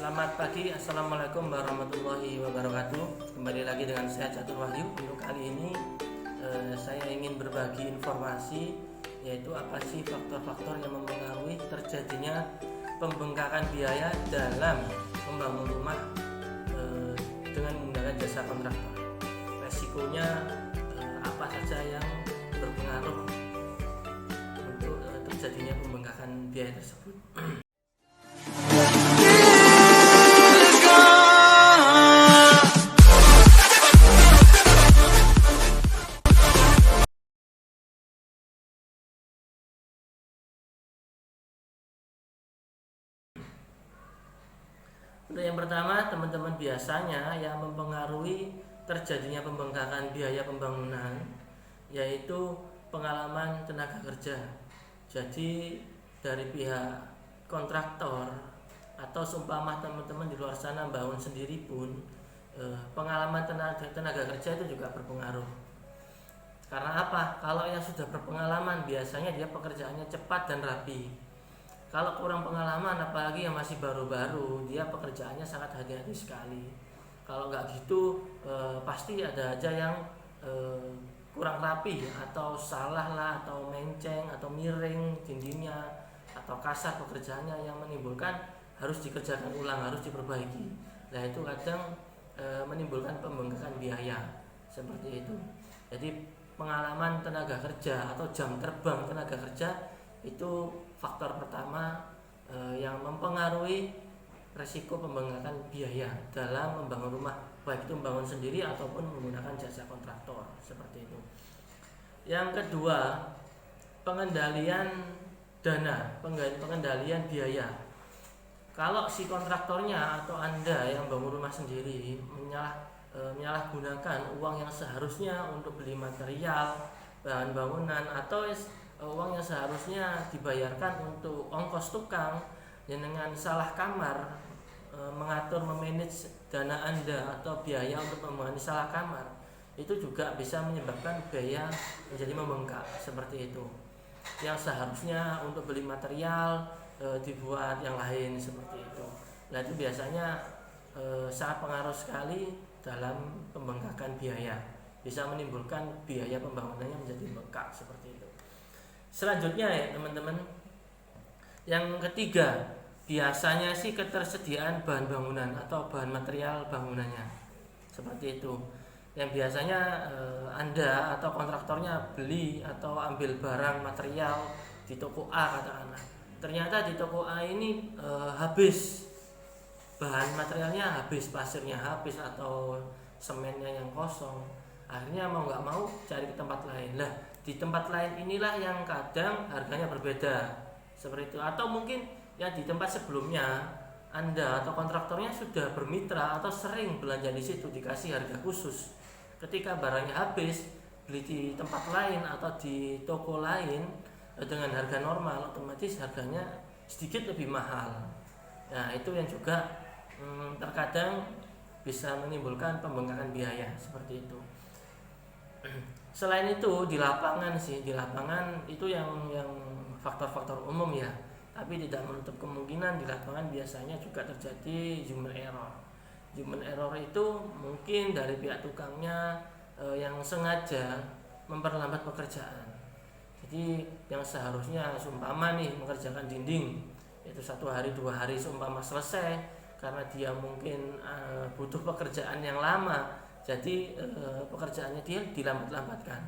Selamat pagi, assalamualaikum warahmatullahi wabarakatuh. Kembali lagi dengan saya Catur Wahyu. Untuk kali ini saya ingin berbagi informasi, yaitu apa sih faktor-faktor yang mempengaruhi terjadinya pembengkakan biaya dalam membangun rumah dengan menggunakan jasa kontraktor. Resikonya apa saja yang berpengaruh untuk terjadinya pembengkakan biaya tersebut. Untuk yang pertama, teman-teman, biasanya yang mempengaruhi terjadinya pembengkakan biaya pembangunan yaitu pengalaman tenaga kerja. Jadi dari pihak kontraktor atau seumpama teman-teman di luar sana bangun sendiri pun pengalaman tenaga kerja itu juga berpengaruh. Karena apa? Kalau yang sudah berpengalaman biasanya dia pekerjaannya cepat dan rapi. Kalau kurang pengalaman, apalagi yang masih baru-baru, dia pekerjaannya sangat hati-hati sekali. Kalau nggak gitu, pasti ada aja yang kurang rapi, atau salah lah, atau menceng, atau miring dindingnya, atau kasar pekerjaannya yang menimbulkan harus dikerjakan ulang, harus diperbaiki. Nah itu kadang menimbulkan pembengkakan biaya seperti itu. Jadi pengalaman tenaga kerja atau jam terbang tenaga kerja itu faktor pertama yang mempengaruhi resiko pembengkakan biaya dalam membangun rumah, baik itu membangun sendiri ataupun menggunakan jasa kontraktor seperti itu. Yang kedua, pengendalian dana, pengendalian biaya. Kalau si kontraktornya atau Anda yang bangun rumah sendiri menyalahgunakan uang yang seharusnya untuk beli material, bahan bangunan, atau uang yang seharusnya dibayarkan untuk ongkos tukang, yang dengan salah kamar mengatur memanage dana Anda atau biaya untuk membangun salah kamar, itu juga bisa menyebabkan biaya menjadi membengkak seperti itu. Yang seharusnya untuk beli material dibuat yang lain seperti itu. Nah itu biasanya sangat pengaruh sekali dalam pembengkakan biaya, bisa menimbulkan biaya pembangunannya menjadi bengkak seperti itu. Selanjutnya ya teman-teman, yang ketiga, biasanya sih ketersediaan bahan bangunan atau bahan material bangunannya seperti itu. Yang biasanya Anda atau kontraktornya beli atau ambil barang material di toko A katakanlah. Ternyata di toko A ini habis bahan materialnya, habis pasirnya habis atau semennya yang kosong. Akhirnya mau nggak mau cari ke tempat lain. Lah di tempat lain inilah yang kadang harganya berbeda seperti itu. Atau mungkin yang di tempat sebelumnya Anda atau kontraktornya sudah bermitra atau sering belanja di situ, dikasih harga khusus. Ketika barangnya habis, beli di tempat lain atau di toko lain dengan harga normal, otomatis harganya sedikit lebih mahal. Nah itu yang juga terkadang bisa menimbulkan pembengkakan biaya seperti itu. Selain itu di lapangan itu yang faktor-faktor umum ya, tapi tidak menutup kemungkinan di lapangan biasanya juga terjadi human error. Human error itu mungkin dari pihak tukangnya yang sengaja memperlambat pekerjaan. Jadi yang seharusnya seumpama nih mengerjakan dinding itu 1 hari 2 hari seumpama selesai, karena dia mungkin butuh pekerjaan yang lama, jadi pekerjaannya dia dilambat-lambatkan.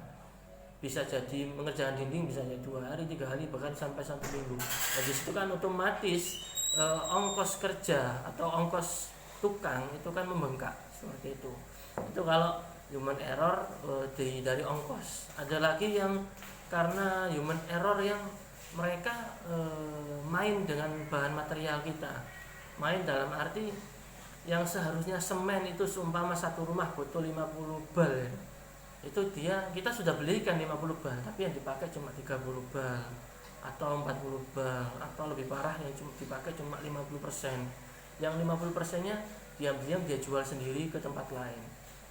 Bisa jadi mengerjakan dinding bisa jadi 2 hari, 3 hari, bahkan sampai 1 minggu. Nah disitu kan otomatis ongkos kerja atau ongkos tukang itu kan membengkak seperti itu. Itu kalau human error dari ongkos. Ada lagi yang karena human error yang mereka main dengan bahan material kita. Main dalam arti yang seharusnya semen itu seumpama satu rumah butuh 50 bal ya. Itu kita sudah belikan 50 bal, tapi yang dipakai cuma 30 bal atau 40 bal, atau lebih parah yang cuma dipakai cuma 50%. Yang 50%-nya diam-diam dia jual sendiri ke tempat lain.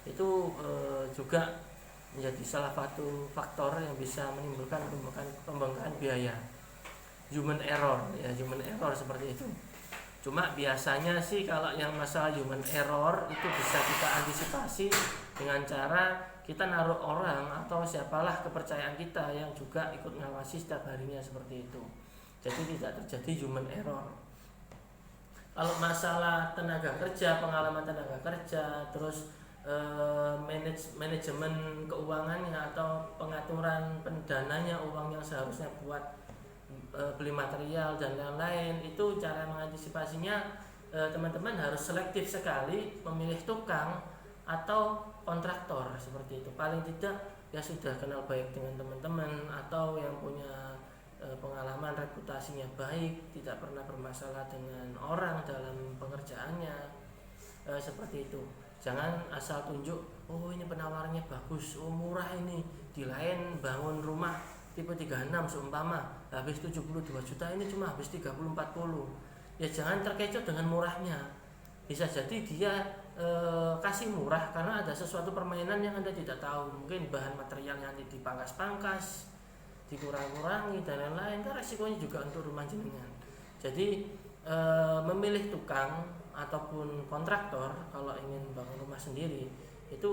Itu juga menjadi salah satu faktor yang bisa menimbulkan pembengkakan biaya. Human error ya, human error seperti itu. Cuma biasanya sih kalau yang masalah human error itu bisa kita antisipasi dengan cara kita naruh orang atau siapalah kepercayaan kita yang juga ikut ngawasi setiap harinya seperti itu. Jadi tidak terjadi human error. Kalau masalah tenaga kerja, pengalaman tenaga kerja, terus manajemen keuangannya atau pengaturan pendananya, uang yang seharusnya buat beli material dan lain-lain, itu cara mengantisipasinya teman-teman harus selektif sekali memilih tukang atau kontraktor seperti itu. Paling tidak ya sudah kenal baik dengan teman-teman atau yang punya pengalaman, reputasinya baik, tidak pernah bermasalah dengan orang dalam pengerjaannya, seperti itu. Jangan asal tunjuk, oh ini penawarannya bagus, oh murah ini, di lain bangun rumah tipe 36 seumpama habis 72 juta, ini cuma habis 30-40. Ya jangan terkecoh dengan murahnya. Bisa jadi dia kasih murah karena ada sesuatu permainan yang Anda tidak tahu. Mungkin bahan materialnya nanti dipangkas-pangkas, dikurang-kurangi dan lain-lain, kan resikonya juga untuk rumah jenengan. Jadi memilih tukang ataupun kontraktor kalau ingin bangun rumah sendiri itu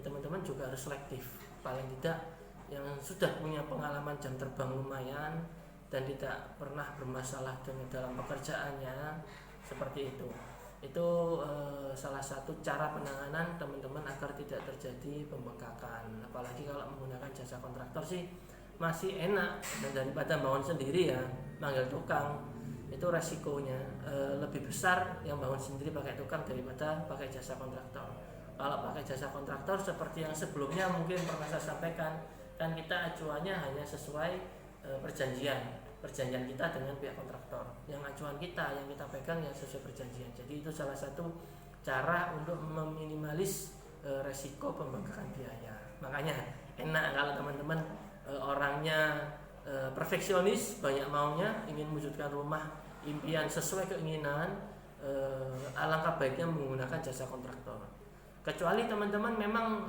teman-teman juga harus selektif. Paling tidak yang sudah punya pengalaman jam terbang lumayan dan tidak pernah bermasalah dengan dalam pekerjaannya, seperti itu. Itu salah satu cara penanganan teman-teman agar tidak terjadi pembengkakan. Apalagi kalau menggunakan jasa kontraktor sih masih enak, dan daripada bangun sendiri ya manggil tukang, itu resikonya lebih besar yang bangun sendiri pakai tukang daripada pakai jasa kontraktor. Kalau pakai jasa kontraktor seperti yang sebelumnya mungkin pernah saya sampaikan, kan kita acuannya hanya sesuai perjanjian kita dengan pihak kontraktor. Yang acuan kita yang kita pegang yang sesuai perjanjian. Jadi itu salah satu cara untuk meminimalis resiko pembengkakan biaya. Makanya enak kalau teman-teman orangnya perfeksionis, banyak maunya, ingin mewujudkan rumah impian sesuai keinginan, alangkah baiknya menggunakan jasa kontraktor. Kecuali teman-teman memang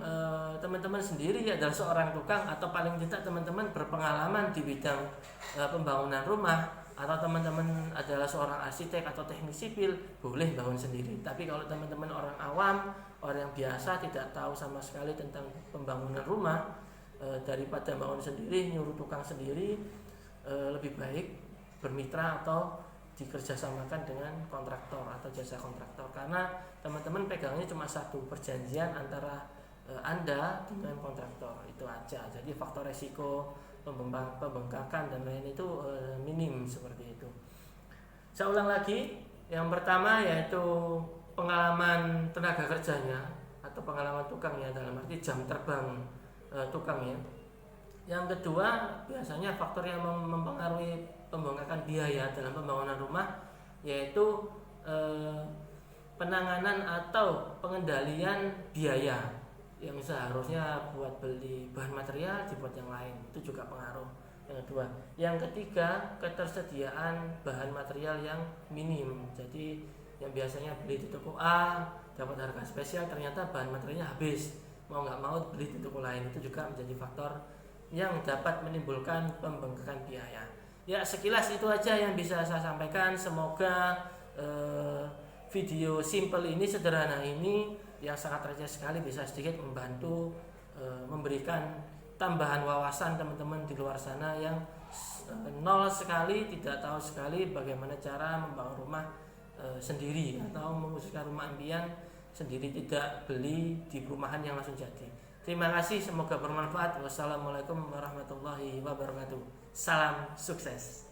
teman-teman sendiri adalah seorang tukang atau paling tidak teman-teman berpengalaman di bidang pembangunan rumah, atau teman-teman adalah seorang arsitek atau teknik sipil, boleh bangun sendiri. Tapi kalau teman-teman orang awam, orang yang biasa tidak tahu sama sekali tentang pembangunan rumah, daripada bangun sendiri, nyuruh tukang sendiri, lebih baik bermitra atau dikerjasamakan dengan kontraktor atau jasa kontraktor, karena teman-teman pegangnya cuma satu, perjanjian antara Anda dengan kontraktor, itu aja. Jadi faktor resiko pembengkakan dan lain itu minim, seperti itu. Saya ulang lagi, yang pertama yaitu pengalaman tenaga kerjanya atau pengalaman tukangnya, dalam arti jam terbang tukangnya. Yang kedua, biasanya faktor yang mempengaruhi pembengkakan biaya dalam pembangunan rumah yaitu penanganan atau pengendalian biaya yang seharusnya buat beli bahan material dibuat yang lain, itu juga pengaruh. Yang kedua, yang ketiga, ketersediaan bahan material yang minim. Jadi yang biasanya beli di toko A dapat harga spesial, ternyata bahan materialnya habis, mau nggak mau beli di toko lain, itu juga menjadi faktor yang dapat menimbulkan pembengkakan biaya. Ya, sekilas itu aja yang bisa saya sampaikan. Semoga video simple ini, sederhana ini, yang sangat receh sekali, bisa sedikit membantu memberikan tambahan wawasan teman-teman di luar sana yang nol sekali, tidak tahu sekali bagaimana cara membangun rumah sendiri atau mewujudkan rumah impian sendiri, tidak beli di perumahan yang langsung jadi. Terima kasih, semoga bermanfaat. Wassalamualaikum warahmatullahi wabarakatuh. Salam sukses.